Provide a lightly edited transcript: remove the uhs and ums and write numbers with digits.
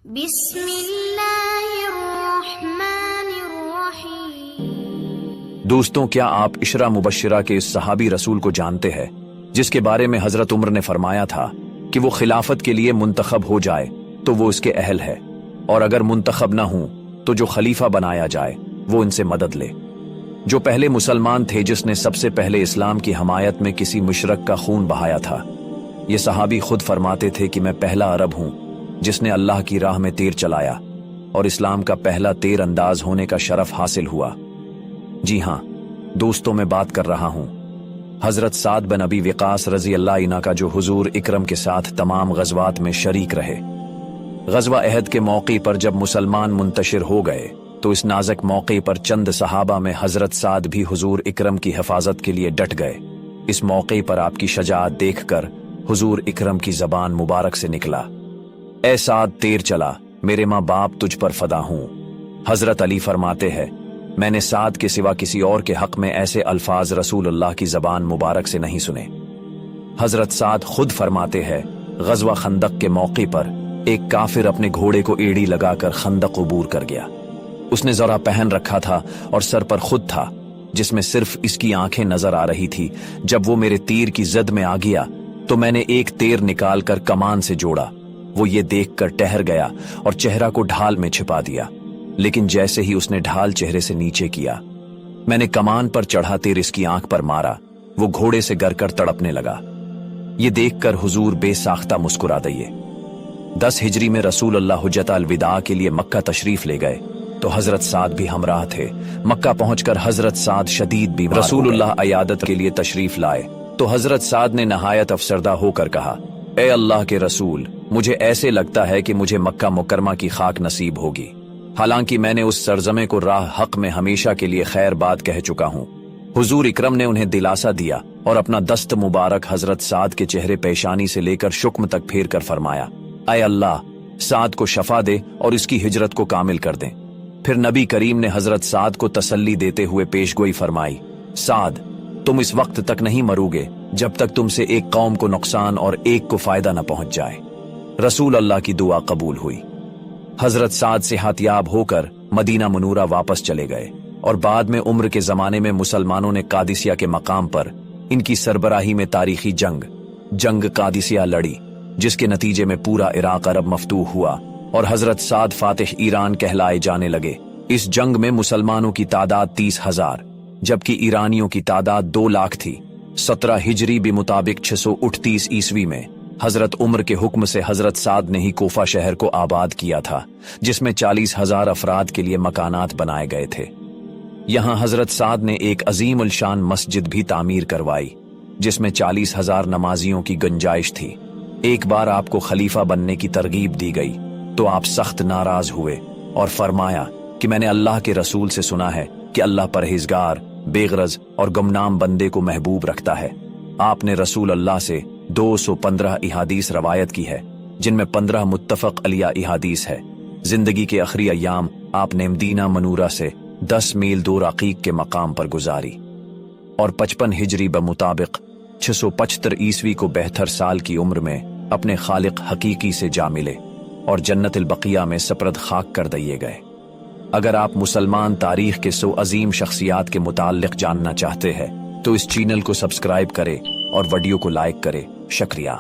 بسم اللہ الرحمن الرحیم۔ دوستوں، کیا آپ اشرا مبشرہ کے اس صحابی رسول کو جانتے ہیں جس کے بارے میں حضرت عمر نے فرمایا تھا کہ وہ خلافت کے لیے منتخب ہو جائے تو وہ اس کے اہل ہے، اور اگر منتخب نہ ہوں تو جو خلیفہ بنایا جائے وہ ان سے مدد لے؟ جو پہلے مسلمان تھے جس نے سب سے پہلے اسلام کی حمایت میں کسی مشرک کا خون بہایا تھا۔ یہ صحابی خود فرماتے تھے کہ میں پہلا عرب ہوں جس نے اللہ کی راہ میں تیر چلایا، اور اسلام کا پہلا تیر انداز ہونے کا شرف حاصل ہوا۔ جی ہاں دوستوں، میں بات کر رہا ہوں حضرت سعد بن ابی وقاص رضی اللہ عنہ کا، جو حضور اکرم کے ساتھ تمام غزوات میں شریک رہے۔ غزوہ احد کے موقع پر جب مسلمان منتشر ہو گئے تو اس نازک موقع پر چند صحابہ میں حضرت سعد بھی حضور اکرم کی حفاظت کے لیے ڈٹ گئے۔ اس موقع پر آپ کی شجاعت دیکھ کر حضور اکرم کی زبان مبارک سے نکلا، اے سعد تیر چلا، میرے ماں باپ تجھ پر فدا ہوں۔ حضرت علی فرماتے ہیں، میں نے سعد کے سوا کسی اور کے حق میں ایسے الفاظ رسول اللہ کی زبان مبارک سے نہیں سنے۔ حضرت سعد خود فرماتے ہیں، غزوہ خندق کے موقع پر ایک کافر اپنے گھوڑے کو ایڑی لگا کر خندق عبور کر گیا۔ اس نے ذرا پہن رکھا تھا اور سر پر خود تھا جس میں صرف اس کی آنکھیں نظر آ رہی تھی۔ جب وہ میرے تیر کی زد میں آ گیا تو میں نے ایک تیر نکال کر کمان سے جوڑا۔ وہ یہ دیکھ کر ٹہر گیا اور چہرہ کو ڈھال میں چھپا دیا، لیکن جیسے ہی اس نے ڈھال چہرے سے نیچے کیا، میں نے کمان پر چڑھا تیر اس کی آنکھ پر مارا۔ وہ گھوڑے سے گر کر تڑپنے لگا۔ یہ دیکھ کر حضور بے ساختہ مسکرا دیے۔ 10 ہجری میں رسول اللہ حجۃ الوداع کے لیے مکہ تشریف لے گئے تو حضرت سعد بھی ہمراہ تھے۔ مکہ پہنچ کر حضرت سعد شدید بیمار رسول اللہ عیادت کے لیے تشریف لائے تو حضرت سعد نے نہایت افسردہ ہو کر کہا، اے اللہ کے رسول، مجھے ایسے لگتا ہے کہ مجھے مکہ مکرمہ کی خاک نصیب ہوگی، حالانکہ میں نے اس سرزمین کو راہ حق میں ہمیشہ کے لیے خیر بات کہہ چکا ہوں۔ حضور اکرم نے انہیں دلاسا دیا اور اپنا دست مبارک حضرت سعد کے چہرے پیشانی سے لے کر شکم تک پھیر کر فرمایا، اے اللہ، سعد کو شفا دے اور اس کی ہجرت کو کامل کر دیں۔ پھر نبی کریم نے حضرت سعد کو تسلی دیتے ہوئے پیشگوئی فرمائی، سعد، تم اس وقت تک نہیں مرو گے جب تک تم سے ایک قوم کو نقصان اور ایک کو فائدہ نہ پہنچ جائے۔ رسول اللہ کی دعا قبول ہوئی۔ حضرت سعد صحت یاب ہو کر مدینہ منورہ واپس چلے گئے، اور بعد میں عمر کے زمانے میں مسلمانوں نے قادسیہ کے مقام پر ان کی سربراہی میں تاریخی جنگ قادسیہ لڑی، جس کے نتیجے میں پورا عراق عرب مفتوح ہوا اور حضرت سعد فاتح ایران کہلائے جانے لگے۔ اس جنگ میں مسلمانوں کی تعداد 30,000 جبکہ ایرانیوں کی تعداد 2 لاکھ تھی۔ 17 ہجری بمطابق 638 عیسوی میں حضرت عمر کے حکم سے حضرت سعد نے ہی کوفہ شہر کو آباد کیا تھا، جس میں 40,000 افراد کے لیے مکانات بنائے گئے تھے۔ یہاں حضرت سعد نے ایک عظیم الشان مسجد بھی تعمیر کروائی جس میں 40,000 نمازیوں کی گنجائش تھی۔ ایک بار آپ کو خلیفہ بننے کی ترغیب دی گئی تو آپ سخت ناراض ہوئے اور فرمایا کہ میں نے اللہ کے رسول سے سنا ہے کہ اللہ پرہیزگار، بے غرض اور گمنام بندے کو محبوب رکھتا ہے۔ آپ نے رسول اللہ سے 215 احادیث روایت کی ہے، جن میں 15 متفق علیہ احادیث ہے۔ زندگی کے آخری ایام آپ نے مدینہ منورہ سے 10 میل دور عقیق کے مقام پر گزاری، اور 55 ہجری بمطابق 675 عیسوی کو 72 سال کی عمر میں اپنے خالق حقیقی سے جا ملے اور جنت البقیہ میں سپرد خاک کر دیے گئے۔ اگر آپ مسلمان تاریخ کے 100 عظیم شخصیات کے متعلق جاننا چاہتے ہیں تو اس چینل کو سبسکرائب کرے اور ویڈیو کو لائک کرے۔ شکریہ۔